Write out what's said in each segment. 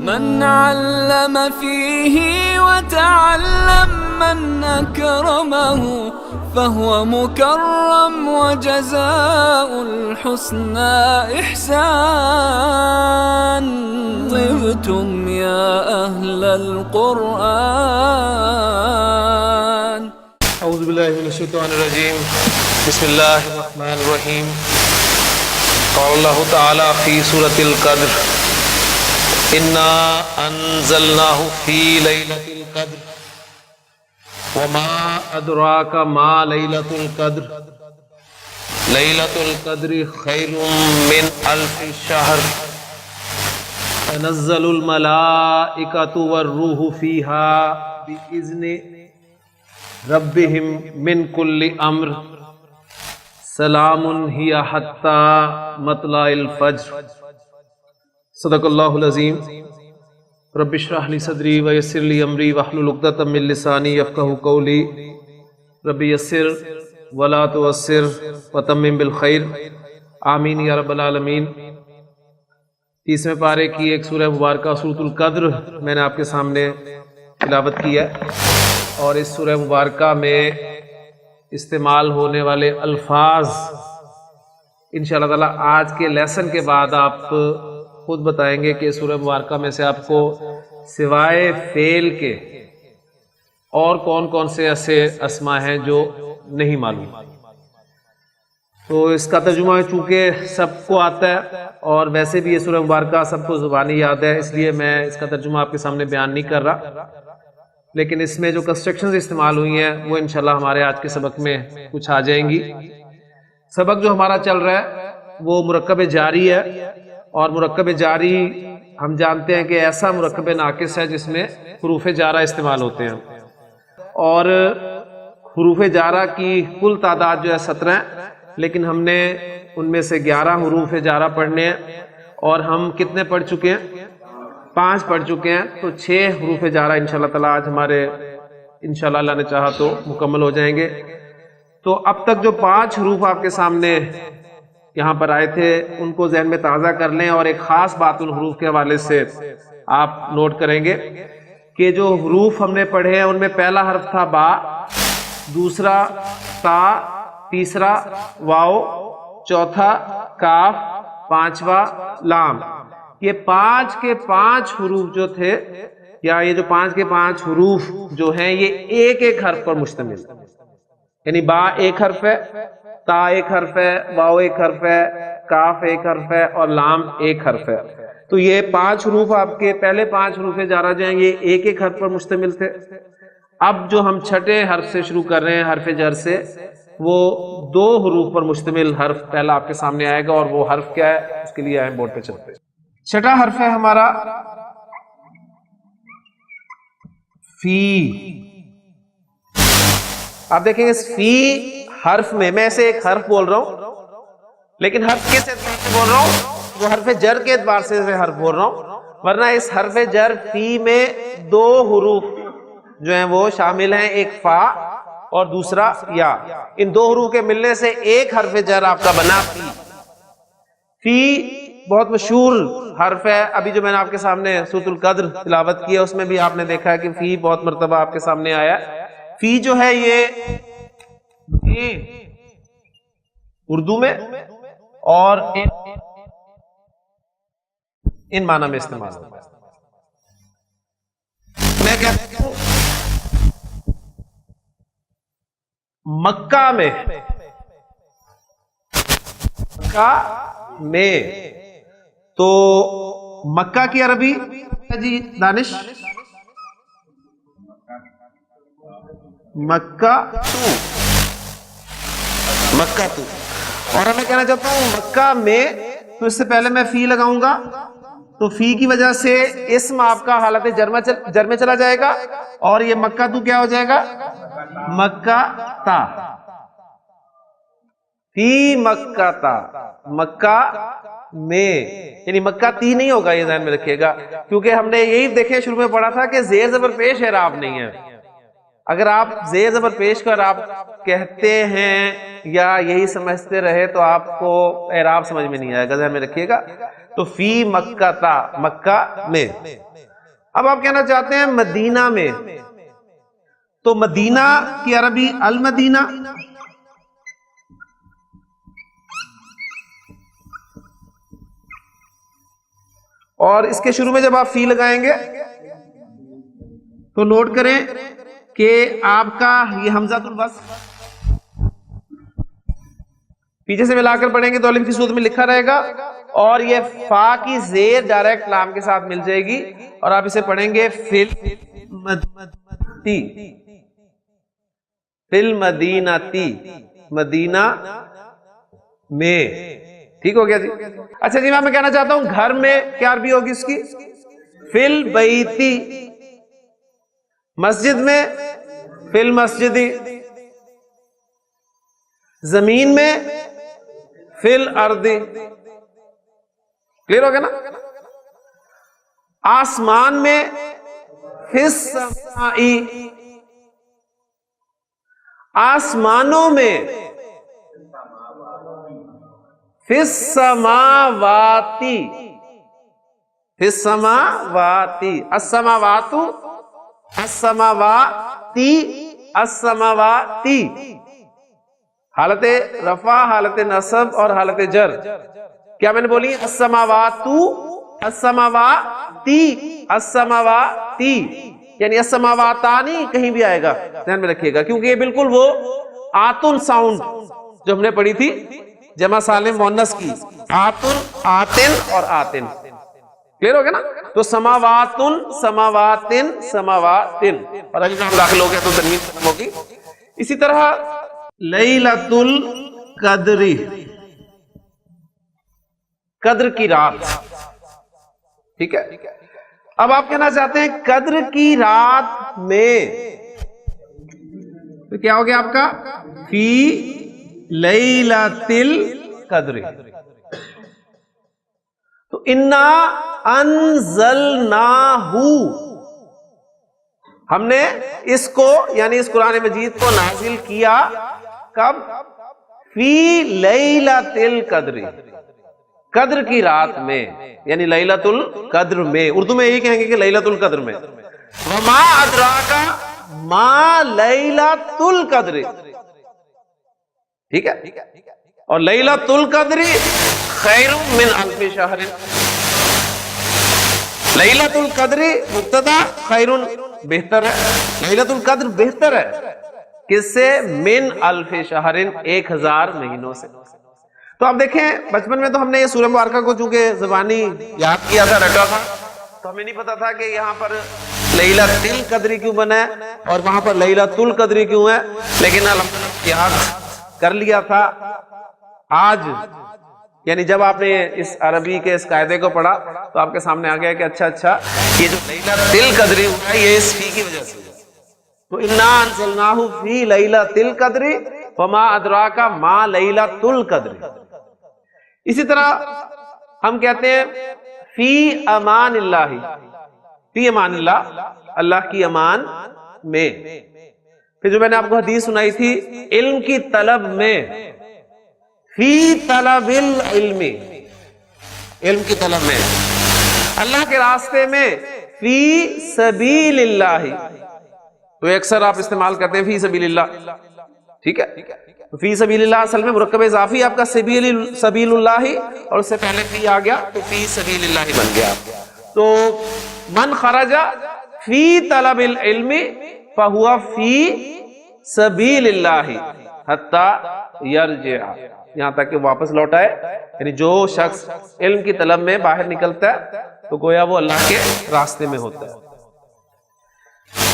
من علم فيه وتعلم من أكرمه فهو مكرم وجزاء الحسنى إحسان. طبتم يا أهل القرآن. اعوذ باللہ من الشیطان الرجیم. بسم اللہ الرحمن الرحیم. قال اللہ تعالی فی سورۃ القدر انا انزلناه فی لیلۃ القدر وما ادراک ما لیلۃ القدر لیلۃ القدر خیر من الف شہر تنزل الملائکۃ والروح فیہا بإذن ربہم من کل امر سلام ہی حتی مطلع الفجر. صدق اللہ العظیم. رب اشرح لی صدری ویسر لی امری واحلل عقدۃ من لسانی یفقہوا قولی. رب یسر ولا تعسر وتمم بالخیر. آمین یا رب العالمین. 30ویں پارے کی ایک سورہ مبارکہ سورۃ القدر میں نے آپ کے سامنے تلاوت کی ہے، اور اس سورہ مبارکہ میں استعمال ہونے والے الفاظ انشاءاللہ تعالی آج کے لیسن کے بعد آپ خود بتائیں گے کہ سورہ مبارکہ میں سے آپ کو سوائے فعل کے اور کون کون سے ایسے اسما ہیں جو نہیں معلوم. تو اس کا ترجمہ چونکہ سب کو آتا ہے اور ویسے بھی یہ سورہ مبارکہ سب کو زبانی یاد ہے، اس لیے میں اس کا ترجمہ آپ کے سامنے بیان نہیں کر رہا، لیکن اس میں جو کنسٹرکشنز استعمال ہوئی ہیں وہ انشاءاللہ ہمارے آج کے سبق میں کچھ آ جائیں گی. سبق جو ہمارا چل رہا ہے وہ مرکب جاری ہے، اور مرکب جاری ہم جانتے ہیں کہ ایسا مرکب ناقص ہے جس میں حروف جارہ استعمال ہوتے ہیں، اور حروف جارہ کی کل تعداد جو ہے 17 ہے، لیکن ہم نے ان میں سے 11 حروف جارہ پڑھنے ہیں، اور ہم کتنے پڑھ چکے ہیں؟ 5 پڑھ چکے ہیں. تو 6 حروف جارہ انشاءاللہ تعالی آج ہمارے انشاءاللہ اللہ نے چاہا تو مکمل ہو جائیں گے. تو اب تک جو 5 حروف آپ کے سامنے یہاں پر آئے تھے ان کو ذہن میں تازہ کر لیں، اور ایک خاص بات ان حروف کے حوالے سے آپ نوٹ کریں گے کہ جو حروف ہم نے پڑھے ہیں ان میں پہلا حرف تھا با، دوسرا تا، تیسرا واو، چوتھا کاف، پانچواں لام. یہ 5 کے 5 حروف جو تھے، یا یہ جو 5 کے 5 حروف جو ہیں یہ ایک ایک حرف پر مشتمل، یعنی با ایک حرف ہے، تا ایک حرف ہے، واو ایک حرف ہے، کاف ایک حرف ہے، اور لام ایک حرف ہے. تو یہ 5 حروف آپ کے پہلے 5 حروف جارہ جو ہیں یہ ایک ایک حرف پر مشتمل تھے. اب جو ہم چھٹے حرف سے شروع کر رہے ہیں حرف جر سے، وہ 2 حروف پر مشتمل حرف پہلا آپ کے سامنے آئے گا، اور وہ حرف کیا ہے اس کے لیے آئیں بورڈ پہ چلتے ہیں. چھٹا حرف ہے ہمارا فی. آپ دیکھیں گے اس فی حرف میں سے ایک حرف بول رہا ہوں، لیکن حرف کس اعتبار سے بول رہا ہوں؟ وہ حرف جر کے اعتبار سے حرف بول رہا ہوں، ورنہ اس حرف جر فی میں 2 حروف جو ہیں وہ شامل ہیں، ایک فا اور دوسرا یا. ان 2 حروف کے ملنے سے ایک حرف جر آپ کا بنا فی. فی بہت مشہور حرف ہے. ابھی جو میں نے آپ کے سامنے سورۃ القدر تلاوت کی ہے اس میں بھی آپ نے دیکھا ہے کہ فی بہت مرتبہ آپ کے سامنے آیا ہے. فی جو ہے یہ اردو میں اور ان معنی میں استعمال ہوتا ہے. میں کہتا ہوں مکہ میں تو مکہ کی عربی جی دانش مکہ تو، اور میں کہنا چاہتا ہوں مکہ میں، تو اس سے پہلے میں فی لگاؤں گا تو فی کی وجہ سے اسم آپ کا حالت جر میں چلا جائے گا، اور یہ مکہ تو کیا ہو جائے گا؟ مکہ تا. فی مکہ تا، مکہ میں، یعنی مکہ تی نہیں ہوگا، یہ ذہن میں رکھیے گا، کیونکہ ہم نے یہی دیکھے شروع میں پڑھا تھا کہ زیر زبر پیش اعراب نہیں ہے. اگر آپ زیر زبر پیش کر آپ کہتے ہیں یا یہی سمجھتے رہے تو آپ کو اعراب سمجھ میں نہیں آئے گا، ذہن میں رکھیے گا. تو فی مکہ تا، مکہ میں. اب آپ کہنا چاہتے ہیں مدینہ میں، تو مدینہ کی عربی المدینہ، اور اس کے شروع میں جب آپ فی لگائیں گے تو نوٹ کریں کہ آپ کا یہ حمزۃ الوصل پیچھے سے ملا کر پڑھیں گے تو الف کی صورت میں لکھا رہے گا، اور یہ فا کی زیر ڈائریکٹ لام کے ساتھ مل جائے گی، اور آپ اسے پڑھیں گے فل مدینتی، مدینہ میں. ٹھیک ہو گیا جی. اچھا جی میں کہنا چاہتا ہوں گھر میں کیا عربی ہوگی اس کی؟ فل بیتی. مسجد میں فل مسجدی. زمین میں فل اردی. کلیئر ہو گیا نا؟ آسمان میں فس سمائی. آسمانوں میں فس سماواتی. فس سماواتی. السماوات، السماواتی، السماواتی. حالت رفع، حالت نصب اور حالت جر کیا میں نے بولی؟ السماوات، السماواتی، السماواتی. یعنی السماواتانی کہیں بھی آئے گا، ذہن میں رکھیے گا، کیونکہ یہ بالکل وہ آتن ساؤنڈ جو ہم نے پڑھی تھی جمع سالم مؤنث کی، آتن، آتن اور آتن. کلیئر ہو گیا نا؟ تو سماواتن، سماواتن، سماواتن، اور اگر ہم داخل ہو گیا تو تنوین ختم ہوگی. اسی طرح لیلۃ القدر، قدر کی رات. ٹھیک ہے. اب آپ کہنا چاہتے ہیں قدر کی رات میں، تو کیا ہو گیا آپ کا؟ فی لیلۃ القدر. تو انا انزلناہ، ہم نے اس کو یعنی اس قرآن مجید کو نازل کیا کب؟ فی لیلۃ القدر، قدر کی رات میں، یعنی لیلۃ القدر میں. اردو میں یہی کہیں گے کہ لیلۃ القدر میں. وما ادراک ما لیلۃ القدر. ٹھیک ہے. اور لیلۃ القدر خیر من الف شہر. لیلۃ القدر مبتدا، خیر بہتر ہے، لیلۃ القدر بہتر ہے کس سے؟ من الف شہر، 1000 مہینوں سے. تو آپ دیکھیں بچپن میں تو ہم نے یہ سورہ مبارکہ کو چونکہ زبانی یاد کیا تھا، رٹا تھا، تو ہمیں نہیں پتا تھا کہ یہاں پر لیلۃ القدر کیوں بنا ہے اور وہاں پر لیلۃ القدر کیوں ہے، لیکن الحمدللہ یاد کر لیا تھا. آج یعنی جب آپ نے اس عربی کے اس قاعدے کو پڑھا تو آپ کے سامنے آ گیا کہ اچھا یہ جو لیلۃ القدر ہوا ہے یہ اس فی کی وجہ سے. تو انا انزلناہ فی لیلۃ القدر وما ادراک ما لیلۃ القدر. اسی طرح ہم کہتے ہیں فی امان اللہ، فی امان اللہ، اللہ کی امان میں. پھر جو میں نے آپ کو حدیث سنائی تھی علم کی طلب میں، فی طلب العلم، علم کی طلب میں، اللہ کے راستے میں، فی سبیل اللہ. تو اکثر آپ استعمال کرتے ہیں فی سبیل اللہ. ٹھیک ہے. فی سبیل اللہ اصل میں مرکب اضافی آپ کا سبیل اللہ، اور اس سے پہلے فی آ گیا تو فی سبیل اللہ بن گیا. تو من خرج فی طلب العلم فہو فی سبیل اللہ حتی یرجع، یہاں تک کہ واپس لوٹ آئے. یعنی جو شخص علم کی طلب میں باہر نکلتا ہے تو گویا وہ اللہ کے راستے میں ہوتا ہے.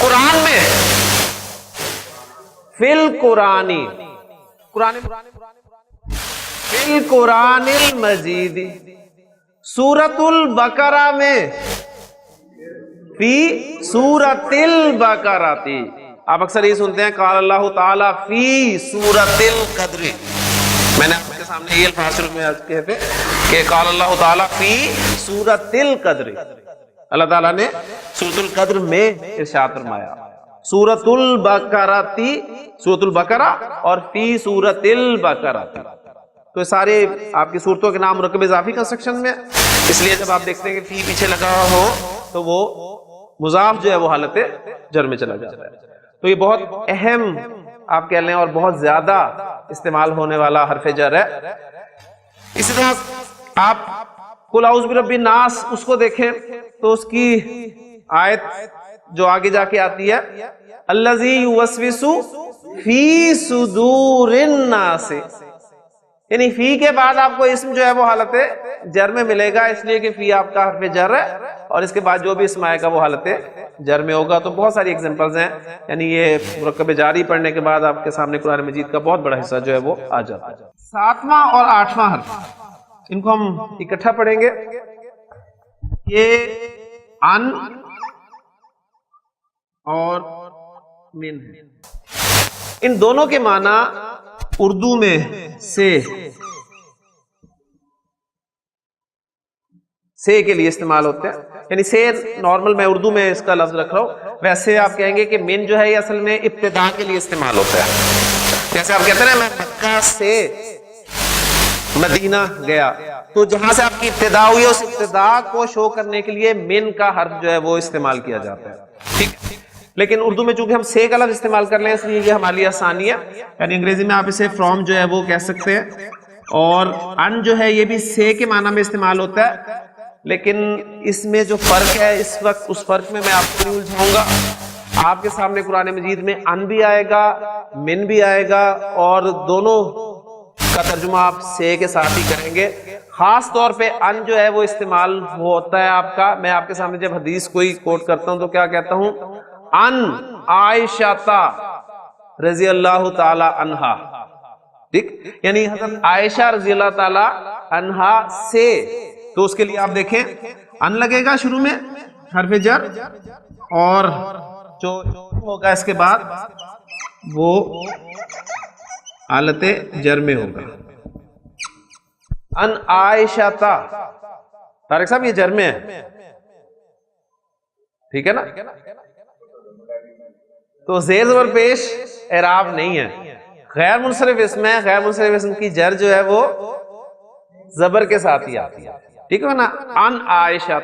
قرآن میں فی القرآنی، فی القرآن المجید. سورۃ البقرہ میں فی سورۃ البقرہ. آپ اکثر یہ سنتے ہیں قال اللہ تعالی فی سورۃ القدر. میں نے آپ کے سامنے یہ الفاظ شروع میں کہے تھے کہ قال اللہ تعالی فی سورۃ القدر. اللہ تعالیٰ نے سورۃ القدر میں ارشاد فرمایا. سورۃ البقرہ، سورۃ البقرہ اور فی سورۃ البقرہ. تو یہ سارے آپ کی صورتوں کے نام مرکب اضافی کنسٹرکشن میں، اس لیے جب آپ دیکھتے ہیں کہ فی پیچھے لگا ہو تو وہ مضاف جو ہے وہ حالت جر میں چلا جاتا ہے. تو یہ بہت اہم آپ کہہ لیں اور بہت زیادہ استعمال ہونے والا حرف جر ہے. اسی طرح آپ قل اعوذ برب الناس اس کو دیکھیں تو اس کی آیت جو آگے جا کے آتی ہے الذی یوسوس فی صدور الناس، یعنی فی کے بعد آپ کو اسم جو ہے وہ حالت جر میں ملے گا، اس لیے کہ فی آپ کا حرف جر ہے اور اس کے بعد جو بھی اسم آئے گا وہ حالت جر میں ہوگا. تو بہت ساری ایگزامپلز ہیں، یعنی یہ مرکب جاری پڑھنے کے بعد آپ کے سامنے قرآن مجید کا بہت بڑا حصہ جو ہے وہ آ جاتا ہے. 7واں اور 8واں حرف ان کو ہم اکٹھا پڑھیں گے. یہ ان اور من ہے. ان دونوں کے معنی اردو میں سے کے لیے استعمال ہوتے ہیں، یعنی سے نارمل میں اردو میں اس کا لفظ رکھ رہا ہوں، ویسے آپ کہیں گے کہ من جو ہے یہ اصل میں ابتدا کے لیے استعمال ہوتا ہے. جیسے آپ کہتے ہیں میں مکہ سے مدینہ گیا، تو جہاں سے آپ کی ابتدا ہوئی ہے اس ابتدا کو شو کرنے کے لیے من کا حرف جو ہے وہ استعمال کیا جاتا ہے. ٹھیک، لیکن اردو میں چونکہ ہم سے کا لفظ استعمال کر لیں اس لیے یہ ہمارے لیے آسانی ہے. یعنی انگریزی میں آپ اسے فرام جو ہے وہ کہہ سکتے ہیں، اور ان جو ہے یہ بھی سے کے معنی میں استعمال ہوتا ہے، لیکن اس میں جو فرق ہے اس وقت اس فرق میں آپ کو نہیں الجھاؤں گا. آپ کے سامنے قرآن مجید میں ان بھی آئے گا، من بھی آئے گا، اور دونوں کا ترجمہ آپ سے کے ساتھ ہی کریں گے. خاص طور پہ ان جو ہے وہ استعمال ہوتا ہے آپ کا. میں آپ کے سامنے جب حدیث کوئی کوٹ کرتا ہوں تو کیا کہتا ہوں؟ ان عائشہ رضی اللہ تعالی عنہا. ٹھیک، یعنی حضرت عائشہ رضی اللہ تعالی عنہا سے. تو اس کے لیے آپ دیکھیں ان لگے گا شروع میں حرف جر، اور جو ہوگا اس کے بعد وہ حالت جر میں ہوگا. ان عائشہ طارق صاحب یہ جر میں ہے، ٹھیک ہے نا؟ تو زیر زبر پیش اعراب نہیں ہے. غیر منصرف اسم ہے، غیر منصرف اسم کی جر جو ہے وہ زبر کے ساتھ ہی آتی ہے. ٹھیک ہے نا؟ ان عائشہ.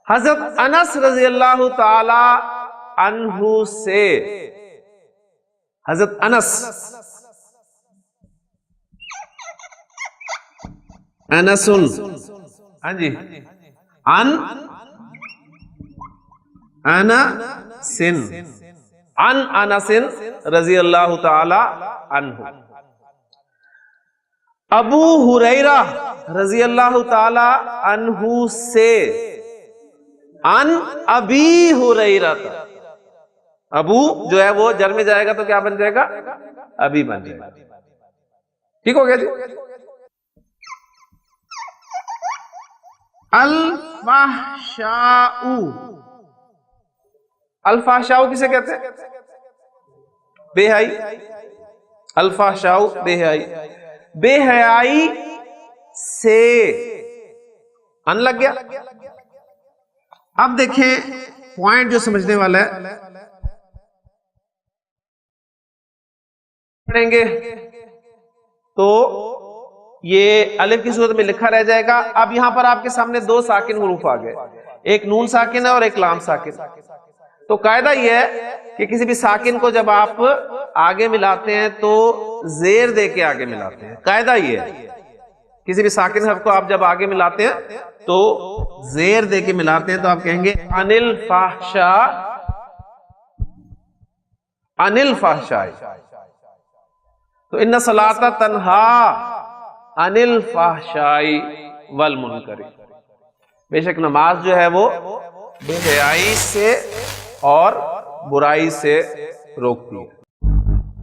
حضرت انس رضی اللہ تعالی عنہ سے، حضرت انس انسن، ہاں جی، ان انسن، ان انسن رضی اللہ تعالی عنہ. ابو ہریرہ رضی اللہ تعالی عنہ سے، ان ابی ہریرہ. ابو جو ہے وہ جر میں جائے گا تو کیا بن جائے گا؟ ابی بن جائے گا. ٹھیک ہو گیا جی. الفحشاء، الفحشاء کسے کہتے ہیں؟ بے حیائی. الفحشاء بے حیائی. بے حیائی سے ان لگ گیا. اب دیکھیں پوائنٹ جو سمجھنے والا ہے پڑھیں گے تو یہ الف کی صورت میں لکھا رہ جائے گا. اب یہاں پر آپ کے سامنے دو ساکن حروف آ گئے، ایک نون ساکن ہے اور ایک لام ساکن. تو قاعدہ یہ ہے کہ کسی بھی ساکن کو جب آپ آگے ملاتے ہیں تو زیر دے کے آگے ملاتے ہیں. قاعدہ یہ ہے کسی بھی ساکن حرف کو آپ جب آگے ملاتے ہیں تو زیر دے کے ملاتے ہیں. تو آپ کہیں گے عن الفحشاء، عن الفحشاء. تو ان الصلاۃ تنہی عن الفحشاء والمنکر. بے شک نماز جو ہے وہ بے حیائی سے اور برائی سے روکتی ہے.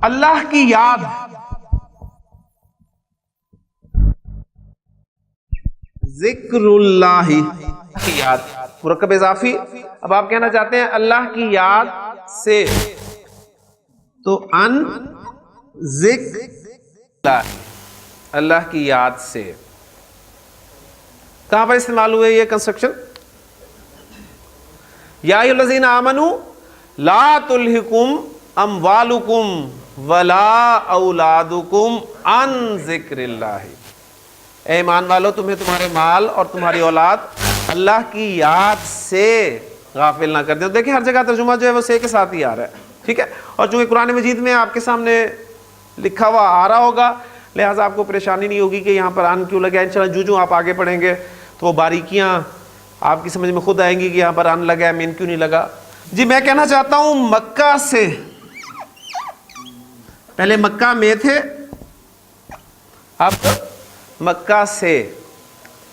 اللہ کی یاد، ذکر اللہ کی یاد، مرکب اضافی. اب آپ کہنا چاہتے ہیں اللہ کی یاد سے، تو ان ذکر اللہ، اللہ کی یاد سے. کہاں پر استعمال ہوئے یہ کنسٹرکشن؟ یا ایھا الذین آمنوا لا تلہکم اموالکم ولا اولادکم عن ذکر اللہ، اے ایمان والو تمہیں تمہارے مال اور تمہاری اولاد اللہ کی یاد سے غافل نہ کر دیں۔ دیکھیں ہر جگہ ترجمہ جو ہے وہ سے کے ساتھ ہی آ رہا ہے، ٹھیک ہے، اور چونکہ قرآن مجید میں آپ کے سامنے لکھا ہوا آ رہا ہوگا لہٰذا آپ کو پریشانی نہیں ہوگی کہ یہاں پر ان کیوں لگا ہے۔ انشاءاللہ جو آپ آگے پڑھیں گے تو وہ باریکیاں آپ کی سمجھ میں خود آئیں گی کہ یہاں پر ان لگا ہے، من کیوں نہیں لگا۔ جی میں کہنا چاہتا ہوں مکہ سے، پہلے مکہ میں تھے، اب مکہ سے،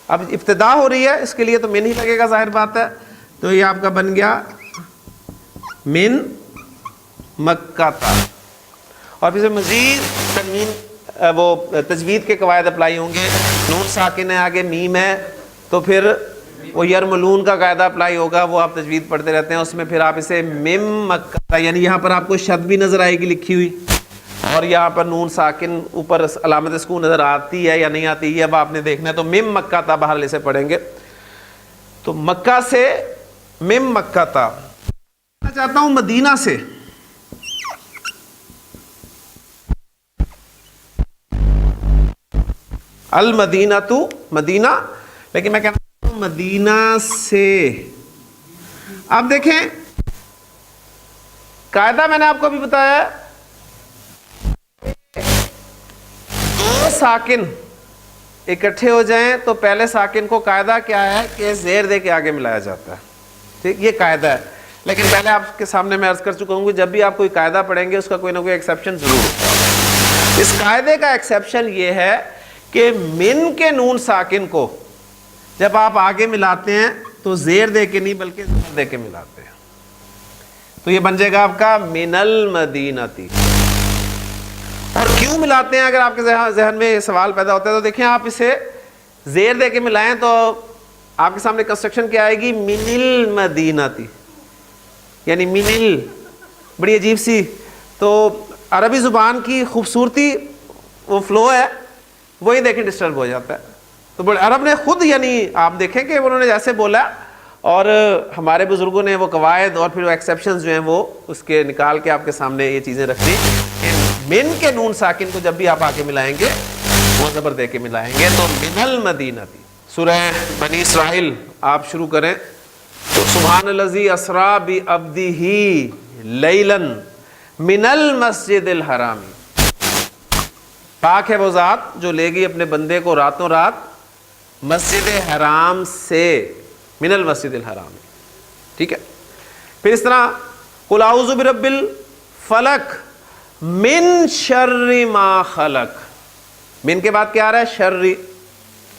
اب ابتدا ہو رہی ہے، اس کے لیے تو من ہی لگے گا، ظاہر بات ہے، تو یہ آپ کا بن گیا من مکہ تھا، اور پھر مزید تنوین وہ تجوید کے قواعد اپلائی ہوں گے، نون ساکن ہے آگے میم ہے تو پھر وہ یرملون کا قاعدہ اپلائی ہوگا، وہ آپ تجوید پڑھتے رہتے ہیں، اس میں پھر آپ اسے مم مکہ، یعنی یہاں پر آپ کو شد بھی نظر آئے گی لکھی ہوئی، اور یہاں پر نون ساکن اوپر علامت سکون نظر آتی ہے یا نہیں آتی ہے اب آپ نے دیکھنا ہے، تو مم مکہ تھا، بہرحال اسے پڑھیں گے، تو مکہ سے مم مکہ تھا۔ میں چاہتا ہوں مدینہ سے، المدینہ تو مدینہ، لیکن میں کہتا ہوں مدینہ سے۔ اب دیکھیں قاعدہ میں نے آپ کو ابھی بتایا، دو ساکن اکٹھے ہو جائیں تو پہلے ساکن کو قاعدہ کیا ہے کہ زیر دے کے آگے ملایا جاتا ہے، ٹھیک، یہ قاعدہ ہے، لیکن پہلے آپ کے سامنے میں عرض کر چکا ہوں کہ جب بھی آپ کوئی قاعدہ پڑھیں گے اس کا کوئی نہ کوئی ایکسیپشن ضرور ہوتا ہے۔ اس قاعدے کا ایکسیپشن یہ ہے کہ من کے نون ساکن کو جب آپ آگے ملاتے ہیں تو زیر دے کے نہیں بلکہ زبر دے کے ملاتے ہیں، تو یہ بن جائے گا آپ کا من المدینتی۔ اور کیوں ملاتے ہیں اگر آپ کے ذہن میں یہ سوال پیدا ہوتا ہے تو دیکھیں آپ اسے زیر دے کے ملائیں تو آپ کے سامنے کنسٹرکشن کیا آئے گی، من المدینتی، یعنی من بڑی عجیب سی، تو عربی زبان کی خوبصورتی وہ فلو ہے وہی دیکھیں ڈسٹرب ہو جاتا ہے، تو بڑے عرب نے خود، یعنی آپ دیکھیں کہ انہوں نے جیسے بولا اور ہمارے بزرگوں نے وہ قواعد اور پھر وہ ایکسیپشنز جو ہیں وہ اس کے نکال کے آپ کے سامنے یہ چیزیں رکھ دی کہ من کے نون ساکن کو جب بھی آپ آگے ملائیں گے وہ زبر دے کے ملائیں گے، تو من المدینہ تھی۔ سورہ بنی اسرائیل آپ شروع کریں تو سبحان الذی اسریٰ بعبدہ لیلا من المسجد الحرام، پاک ہے وہ ذات جو لے گئی اپنے بندے کو راتوں رات مسجد حرام سے، من المسجد الحرام، ٹھیک ہے۔ پھر اس طرح قل اعوذ برب الفلق من شر ما خلق، من کے بعد کیا آ رہا ہے، شر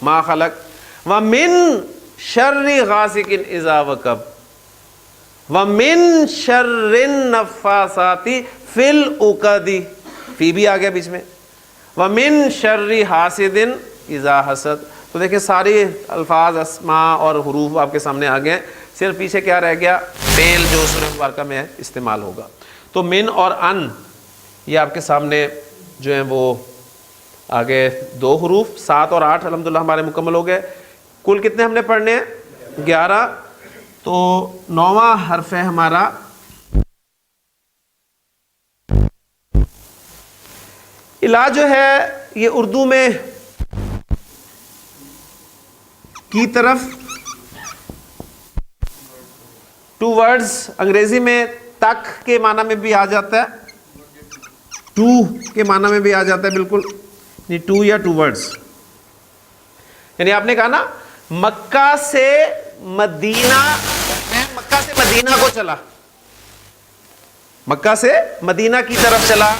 ما خلق، ومن شر غاسق اذا وقب، ومن شر النفاثات فی العقد، فی بھی آ گیا بیچ میں، وَمِن شَرِّ حَاسِدٍ اِذَا حَسَد۔ تو دیکھیں ساری الفاظ اسماء اور حروف آپ کے سامنے آ گئے، صرف پیچھے کیا رہ گیا، فعل جو سورہ مبارکہ میں استعمال ہوگا۔ تو من اور ان یہ آپ کے سامنے جو ہیں وہ آگے دو حروف 7 اور 8 الحمدللہ ہمارے مکمل ہو گئے۔ کل کتنے ہم نے پڑھنے ہیں، 11، تو 9واں حرف ہے ہمارا الا، جو ہے یہ اردو میں کی طرف، ٹو ورڈز، انگریزی میں تک کے معنی میں بھی آ جاتا ہے، ٹو کے معنی میں بھی آ جاتا ہے، بالکل یعنی ٹو یا ٹو ورڈز، یعنی آپ نے کہا نا مکہ سے مدینہ، میں مکہ سے مدینہ کو چلا، مکہ سے مدینہ کی طرف چلا،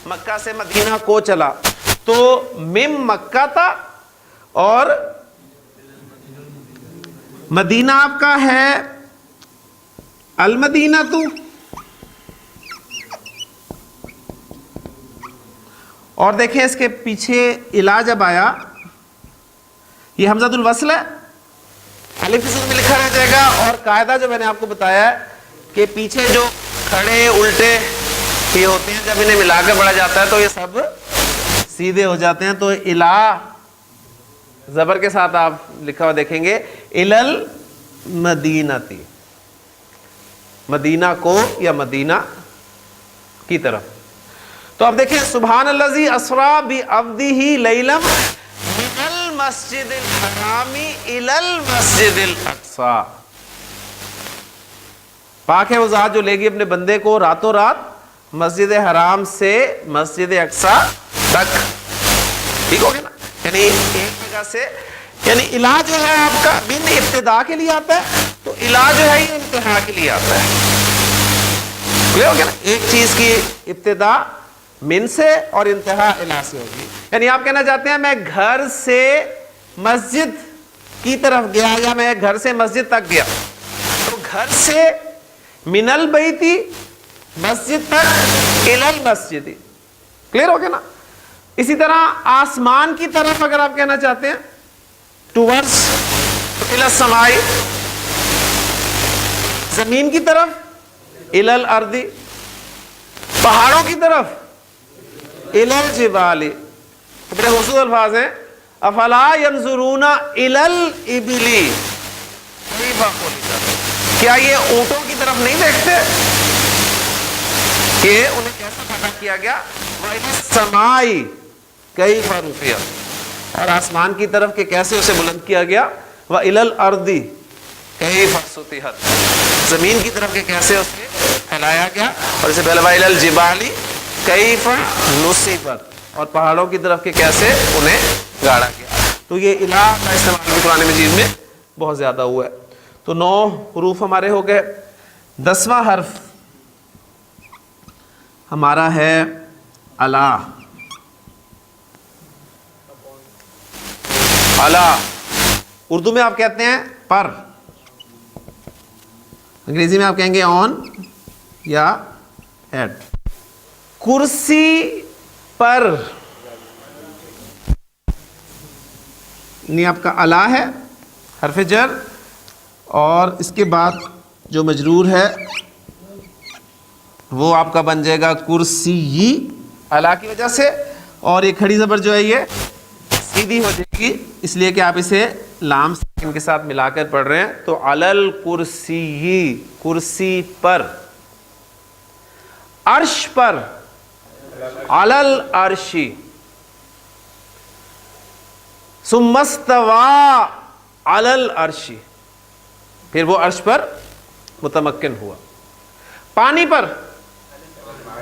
مکہ سے مدینہ کو چلا، تو مم مکہ تھا اور مدینہ آپ کا ہے المدینہ تو، اور دیکھیں اس کے پیچھے الا جب آیا یہ حمزۃ الوصل ہے، الف کے ساتھ میں لکھا رہ جائے گا، اور قاعدہ جو میں نے آپ کو بتایا ہے کہ پیچھے جو کھڑے الٹے یہ ہوتے ہیں جب انہیں ملا کے پڑھا جاتا ہے تو یہ سب سیدھے ہو جاتے ہیں، تو الا زبر کے ساتھ آپ لکھا ہوا دیکھیں گے، الل مدینتی، مدینہ کو یا مدینہ کی طرف۔ تو اب دیکھیں سبحان الذی اسرا بعبدہ لیلا من المسجد الحرام الی المسجد الاقصی. پاک ہے وہ ذات جو لے گی اپنے بندے کو راتوں رات مسجد حرام سے مسجد اقصی تک. ٹھیک ہو گیا نا؟ یعنی ایک جگہ سے، یعنی الہ جو ہے آپ کا من ابتدا کے لیے آتا ہے، تو الہ جو ہے یہ انتہا کے لیے آتا ہے. کلیئر ہو گیا نا؟ ایک چیز کی ابتدا من سے اور انتہا الہ سے ہوگی. یعنی آپ کہنا چاہتے ہیں میں گھر سے مسجد کی طرف گیا یا میں گھر سے مسجد تک گیا، تو گھر سے من البیتی مسجد تک الی المسجد. کلیئر ہو گیا نا؟ اسی طرح آسمان کی طرف اگر آپ کہنا چاہتے ہیں ٹورڈز الی السماء، زمین کی طرف الی الارض، پہاڑوں کی طرف الی الجبال. بڑے خوبصورت الفاظ ہیں. افلا ینظرون الی الابل کیف خلقت، کیا یہ اونٹوں کی طرف نہیں دیکھتے کہ انہیں کیسا پیدا کیا گیا؟ وَإِلَى السَّمَاءِ كَيْفَ رُفِعَتْ، اور آسمان کی طرف کہ کیسے اسے بلند کیا گیا. وَإِلَى الْأَرْضِ كَيْفَ سُطِحَتْ، زمین کی طرف کہ کیسے اسے پھیلایا گیا. اور اسے پہلے وَإِلَى الْجِبَالِ كَيْفَ نُصِبَتْ، اور پہاڑوں کی طرف کہ کیسے انہیں گاڑا گیا. تو یہ الہ کا استعمال بھی قرآن مجید میں بہت زیادہ ہوا ہے. تو 9 حروف ہمارے ہو گئے. 10واں حرف ہمارا ہے الا. الا اردو میں آپ کہتے ہیں پر، انگریزی میں آپ کہیں گے آن یا ایٹ. کرسی پر نہیں، آپ کا الا ہے حرف جر، اور اس کے بعد جو مجرور ہے وہ آپ کا بن جائے گا کرسی الا کی وجہ سے. اور یہ کھڑی زبر جو ہے یہ سیدھی ہو جائے گی اس لیے کہ آپ اسے لام ساکن کے ساتھ ملا کر پڑھ رہے ہیں. تو علل کرسی، کرسی پر. عرش پر، علل عرشی. ثم استوى علل عرشی، پھر وہ عرش پر متمکن ہوا. پانی پر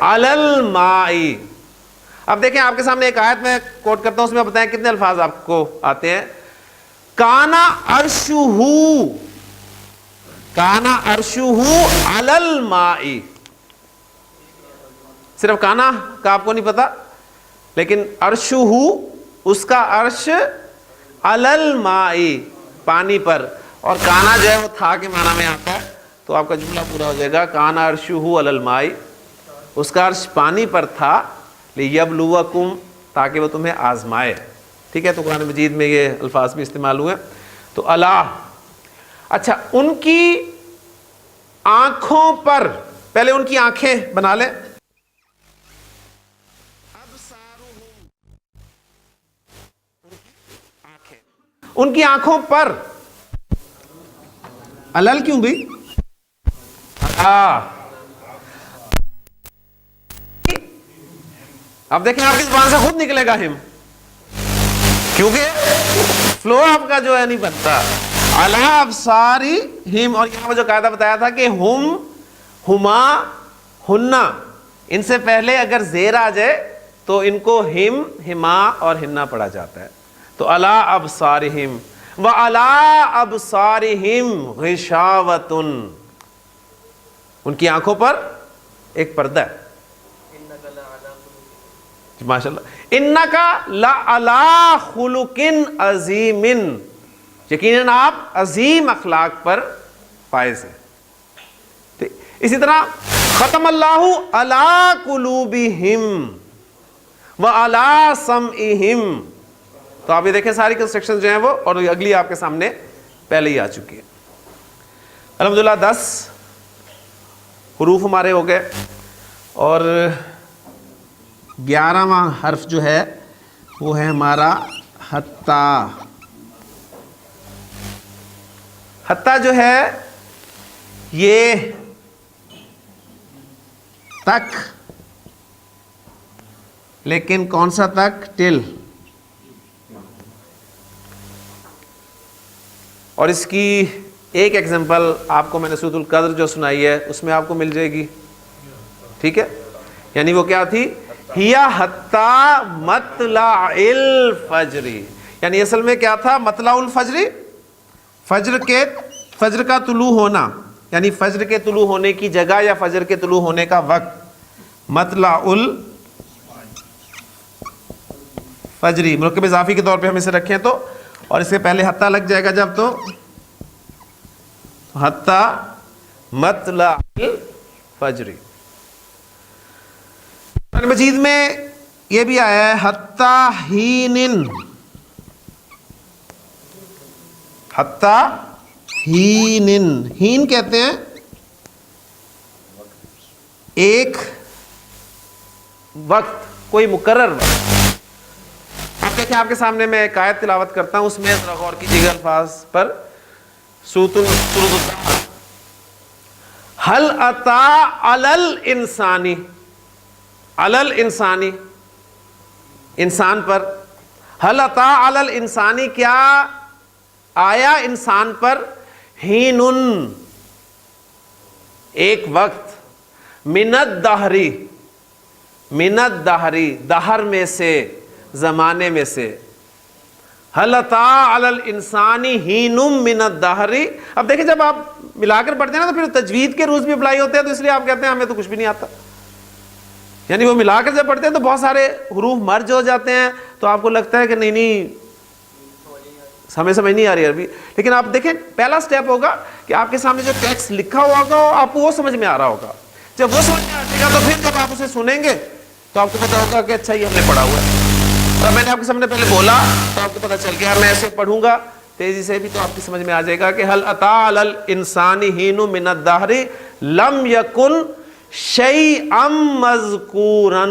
علل مائی. اب دیکھیں آپ کے سامنے ایک آیت میں کوٹ کرتا ہوں، اس میں بتائیں کتنے الفاظ آپ کو آتے ہیں. کانا عرشہ، کانا عرشہ علل مائی. صرف کانا کا آپ کو نہیں پتا، لیکن عرشہ اس کا عرش علل مائی پانی پر. اور کانا جو ہے وہ تھا کے معنی میں آتا ہے، تو آپ کا جملہ پورا ہو جائے گا. کانا عرشہ علل مائی، اس کا عرش پانی پر تھا. لیبلوکم، تاکہ وہ تمہیں آزمائے. ٹھیک ہے، تو قرآن مجید میں یہ الفاظ بھی استعمال ہوئے. تو الا. اچھا، ان کی آنکھوں پر، پہلے ان کی آنکھیں بنا لیں. ان کی آنکھوں پر، علل کیوں بھی؟ اب دیکھیں آپ کی زبان سے خود نکلے گا ہم، کیونکہ فلو آپ کا جو ہے نہیں بنتا. علی ابصاری ہم. اور یہاں پر جو قاعدہ بتایا تھا کہ ہم، ہما، ہننا، ان سے پہلے اگر زیر آ جائے تو ان کو ہم، ہما اور ہننا پڑھا جاتا ہے. تو علی ابصارہم وعلی ابصارہم غشاوۃ، ان کی آنکھوں پر ایک پردہ ہے. ماشاء اللہ. انکا لعلی خلق عظیم، یقیناً آپ عظیم اخلاق پر فائز ہیں. اسی طرح ختم اللہ علی قلوبہم وعلی سمعہم. تو آپ یہ دیکھیں ساری کنسٹرکشن جو ہیں وہ، اور اگلی آپ کے سامنے پہلے ہی آ چکی ہے. الحمدللہ 10 حروف ہمارے ہو گئے. اور 11واں حرف جو ہے وہ ہے ہمارا حتی. حتی جو ہے یہ تک لیکن کون سا تک؟ ٹل. اور اس کی ایک ایگزامپل آپ کو میں نے سورۃ القدر جو سنائی ہے اس میں آپ کو مل جائے گی. ٹھیک ہے، یعنی وہ کیا تھی؟ ہیا حتی مطلع الفجر، یعنی اصل میں کیا تھا؟ مطلع الفجر، فجر کا طلوع ہونا، یعنی فجر کے طلوع ہونے کی جگہ یا فجر کے طلوع ہونے کا وقت. مطلع الفجر مرکب اضافی کے طور پہ ہم اسے رکھیں تو، اور اس کے پہلے حتی لگ جائے گا جب تو حتی مطلع الفجر. قرآن مجید میں یہ بھی آیا ہے حتی ہین، حتی ہین. ہین کہتے ہیں ایک وقت، کوئی مقرر وقت. آپ دیکھیں آپ کے سامنے میں ایک آیت تلاوت کرتا ہوں، اس میں ذرا غور کیجیے گا الفاظ پر. سورۃ الدہر. هل اتی علی الانسان، علی الانسان انسان پر. هل اتی علی الانسان کیا آیا انسان پر؟ ہین ایک وقت، من الدہر، من الدہر دہر میں سے، زمانے میں سے. هل اتی علی الانسان ہین من الدہر. اب دیکھیں جب آپ ملا کر پڑھتے ہیں نا تو پھر تجوید کے رولز بھی اپلائی ہوتے ہیں، تو اس لیے آپ کہتے ہیں ہمیں تو کچھ بھی نہیں آتا. یعنی وہ ملا کر جب پڑھتے ہیں تو بہت سارے حروف مرج ہو جاتے ہیں، تو آپ کو لگتا ہے کہ نہیں ہمیں سمجھ نہیں آ رہی عربی. لیکن آپ دیکھیں پہلا سٹیپ ہوگا کہ آپ کے سامنے جو ٹیکسٹ لکھا ہوا ہوگا آپ کو وہ سمجھ میں آ رہا ہوگا. جب وہ سمجھ میں آ جائے گا تو پھر جب آپ اسے سنیں گے تو آپ کو پتا ہوگا کہ اچھا یہ ہم نے پڑھا ہوا ہے. تو میں نے آپ کے سامنے پہلے بولا تو آپ کو پتا چل گیا، میں ایسے پڑھوں گا تیزی سے بھی تو آپ کی سمجھ میں آ جائے گا کہ هل اتی علی الانسان ہین من الدہر لم یکن شیئا مذکورا.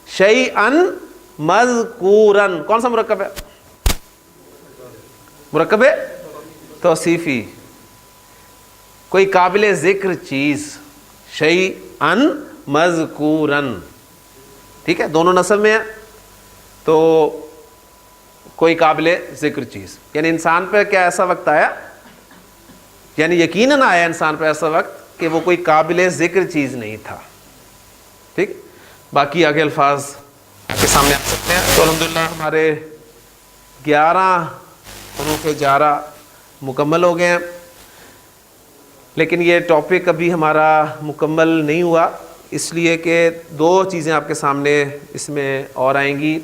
شیئا مذکورا کون سا مرکب ہے؟ مرکب توصیفی، کوئی قابل ذکر چیز. شیئا مذکورا، ٹھیک ہے، دونوں نصب میں ہے تو کوئی قابل ذکر چیز. یعنی انسان پر کیا ایسا وقت آیا، یعنی یقیناً آیا انسان پر ایسا وقت کہ وہ کوئی قابل ذکر چیز نہیں تھا. ٹھیک، باقی آگے الفاظ آپ کے سامنے آ سکتے ہیں. تو الحمدللہ ہمارے 11 حروف جارہ مکمل ہو گئے ہیں، لیکن یہ ٹاپک ابھی ہمارا مکمل نہیں ہوا، اس لیے کہ 2 چیزیں آپ کے سامنے اس میں اور آئیں گی.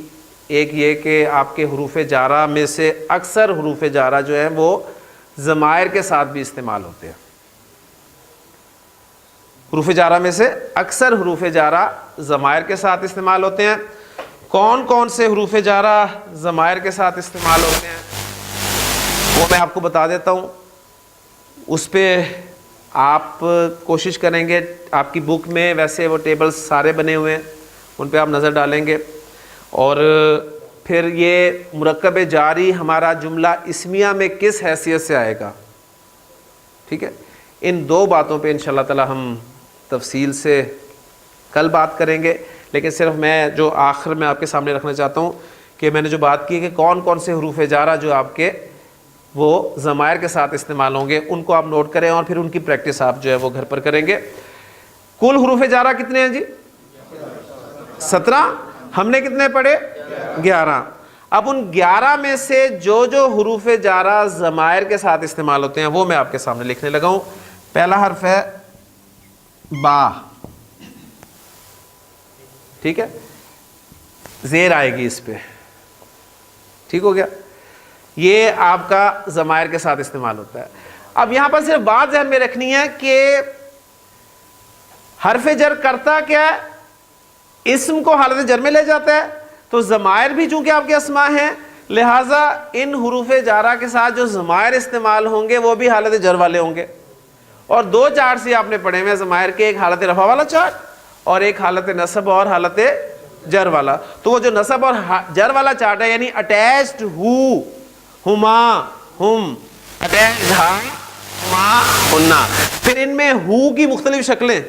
ایک یہ کہ آپ کے حروف جارہ میں سے اکثر حروف جارہ جو ہیں وہ ضمائر کے ساتھ بھی استعمال ہوتے ہیں. حروف جارہ میں سے اکثر حروف جارہ ضمائر کے ساتھ استعمال ہوتے ہیں. کون کون سے حروف جارہ ضمائر کے ساتھ استعمال ہوتے ہیں وہ میں آپ کو بتا دیتا ہوں. اس پہ آپ کوشش کریں گے، آپ کی بک میں ویسے وہ ٹیبلز سارے بنے ہوئے ہیں، ان پہ آپ نظر ڈالیں گے. اور پھر یہ مرکب جاری ہمارا جملہ اسمیہ میں کس حیثیت سے آئے گا. ٹھیک ہے، ان 2 باتوں پہ انشاءاللہ تعالی ہم تفصیل سے کل بات کریں گے. لیکن صرف میں جو آخر میں آپ کے سامنے رکھنا چاہتا ہوں کہ میں نے جو بات کی کہ کون کون سے حروف جارہ جو آپ کے وہ ضمائر کے ساتھ استعمال ہوں گے ان کو آپ نوٹ کریں اور پھر ان کی پریکٹس آپ جو ہے وہ گھر پر کریں گے. کل حروف جارہ کتنے ہیں جی؟ 17. ہم نے کتنے پڑھے؟ 11. اب ان 11 میں سے جو حروف جارہ ضمائر کے ساتھ استعمال ہوتے ہیں وہ میں آپ کے سامنے لکھنے لگا ہوں. پہلا حرف ہے با، ٹھیک ہے، زیر آئے گی اس پہ. ٹھیک ہو گیا، یہ آپ کا ضمائر کے ساتھ استعمال ہوتا ہے. اب یہاں پر صرف بات ذہن میں رکھنی ہے کہ حرف جر کرتا کیا ہے؟ اسم کو حالت جر میں لے جاتا ہے. تو ضمائر بھی چونکہ آپ کے اسماء ہیں لہٰذا ان حروف جارہ کے ساتھ جو ضمائر استعمال ہوں گے وہ بھی حالت جر والے ہوں گے. اور 2 چارٹ سے آپ نے پڑھے ہوئے ضمائر کے، ایک حالت رفع والا چارٹ اور ایک حالت نصب اور حالت جر والا. تو وہ جو نصب اور جر والا چارٹ ہے یعنی اٹیچڈ ہو، ہما، ہم، اٹیچڈ ہا، ہما، ہننا. پھر ان میں ہو کی مختلف شکلیں،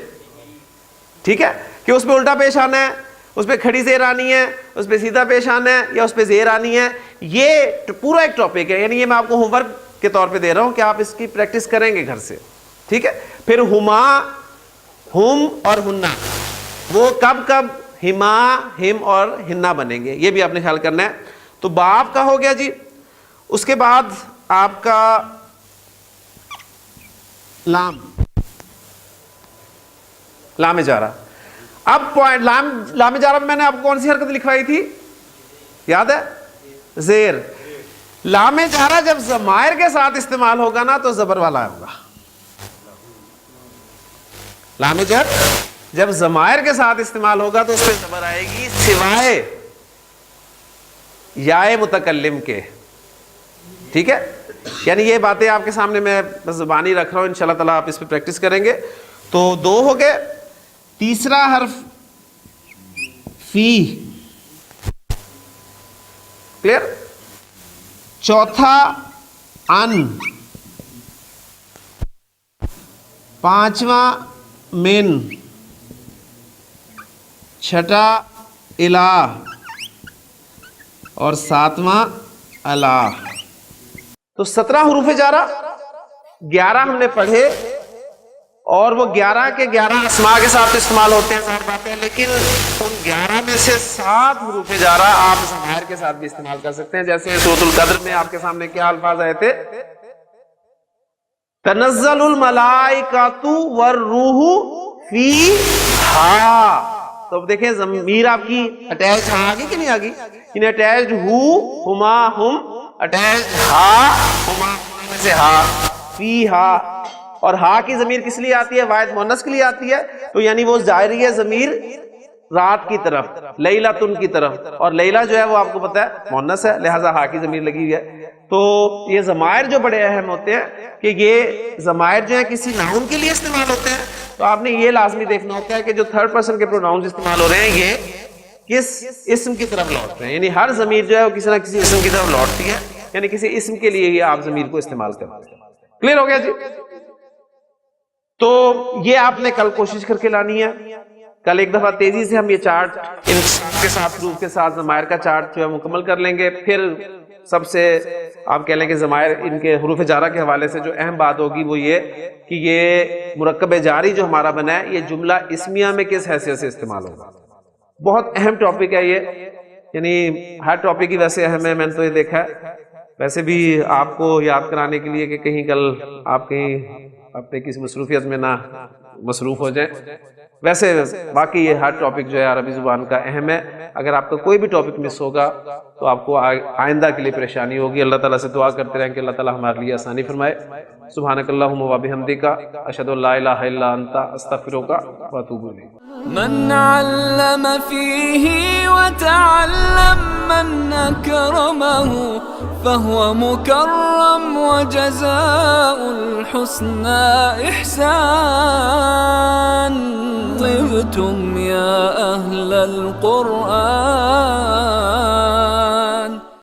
ٹھیک ہے، کہ اس پہ الٹا پیش آنا ہے، اس پہ کھڑی زیر آنی ہے, اس پہ سیدھا پیش آنا ہے, یا اس پہ زیر آنی ہے. یہ پورا ایک ٹاپک ہے, یعنی یہ میں آپ کو ہوم ورک کے طور پہ دے رہا ہوں کہ آپ اس کی پریکٹس کریں گے گھر سے, ٹھیک ہے. پھر ہما, ہم اور ہننا, وہ کب کب ہما, ہم اور ہننا بنیں گے, یہ بھی آپ نے خیال کرنا ہے. تو باپ کا ہو گیا جی. اس کے بعد آپ کا لام, لام جارہ. اب پوائنٹ لام جارہ میں نے آپ کو کون سی حرکت لکھوائی تھی, یاد ہے؟ زیر. لام جارہ جب ضمائر کے ساتھ استعمال ہوگا نا تو زبر والا ہوگا. لام جر جب ضمائر کے ساتھ استعمال ہوگا تو اس پہ زبر آئے گی, سوائے یائے متکلم کے, ٹھیک ہے. یعنی یہ باتیں آپ کے سامنے میں بس زبانی رکھ رہا ہوں, انشاءاللہ تعالیٰ آپ اس پہ پریکٹس کریں گے. تو 2 ہو گئے. تیسرا حرف فی, کلیئر. چوتھا ان. پانچواں من. چھٹا الہ, اور ساتواں اللہ. تو 17 حروف جارہ, 11 ہم نے پڑھے, اور وہ 11 کے 11 اسماء کے ساتھ استعمال ہوتے ہیں, ظاہر بات ہے. لیکن ان 11 میں سے 7 حروف جارہ آپ ضمائر کے ساتھ بھی استعمال کر سکتے ہیں. جیسے سورۃ القدر میں آپ کے سامنے کیا الفاظ آئے تھے, تنزل الملائکۃ والروح فیہا. تو اب دیکھیں ضمیر آپ کی اٹیچ ہاں آگی کہ نہیں آگی, یعنی اٹیچڈ ہو, ہما, ہم, اٹیچڈ ہا, ہما, میں سے ہا, فیہا. اور ہا کی ضمیر کس لیے آتی ہے, واحد مؤنث کے لیے آتی ہے. تو یعنی وہ جاری ہے ضمیر رات کی طرف, لیلۃن کی طرف, اور لیلہ جو ہے وہ آپ کو پتہ ہے مؤنث ہے, لہٰذا ہا کی ضمیر لگی ہوئی ہے. تو یہ ضمائر جو بڑے اہم ہوتے ہیں کہ یہ ضمائر جو ہیں کسی ناؤن کے لیے استعمال ہوتے ہیں. تو آپ نے یہ لازمی دیکھنا ہوتا ہے کہ جو 3rd پرسن کے پروناؤنز استعمال ہو رہے ہیں یہ کس اسم کی طرف لوٹ رہے ہیں. یعنی ہر ضمیر جو ہے وہ کسی نہ کسی اسم کی طرف لوٹتی ہے, یعنی کسی اسم کے لیے یہ آپ ضمیر کو استعمال کرتے ہیں. کلیئر ہو گیا جی. تو یہ آپ نے کل کوشش کر کے لانی ہے. کل ایک دفعہ تیزی سے ہم یہ چارٹ ان کے ساتھ, حروف کے ساتھ ضمائر کا چارٹ جو ہے مکمل کر لیں گے. پھر سب سے آپ کہہ لیں کہ ضمائر ان کے حروف جارہ کے حوالے سے جو اہم بات ہوگی وہ یہ کہ یہ مرکب جاری جو ہمارا بنا ہے یہ جملہ اسمیہ میں کس حیثیت سے استعمال ہوگا. بہت اہم ٹاپک ہے یہ, یعنی ہر ٹاپک ہی ویسے اہم ہے, میں نے تو یہ دیکھا ہے. ویسے بھی آپ کو یاد کرانے کے لیے کہ کہیں کل آپ کہیں اپنے کسی مصروفیت میں نہ مصروف ہو جائیں. ویسے باقی یہ ہر ٹاپک جو ہے عربی زبان کا اہم ہے. اگر آپ کا کوئی بھی ٹاپک مس ہوگا تو آپ کو آئندہ کے لیے پریشانی ہوگی. اللہ تعالیٰ سے دعا کرتے رہیں کہ اللہ تعالیٰ ہمارے لیے آسانی فرمائے. سبحانک اللہم و بحمدک, اشہد ان لا الہ الا انت, استغفرک و اتوب الیک. من علم فيه وتعلم من أكرمه فهو مكرم وجزاء الحسنى إحسان. طبتم يا أهل القرآن.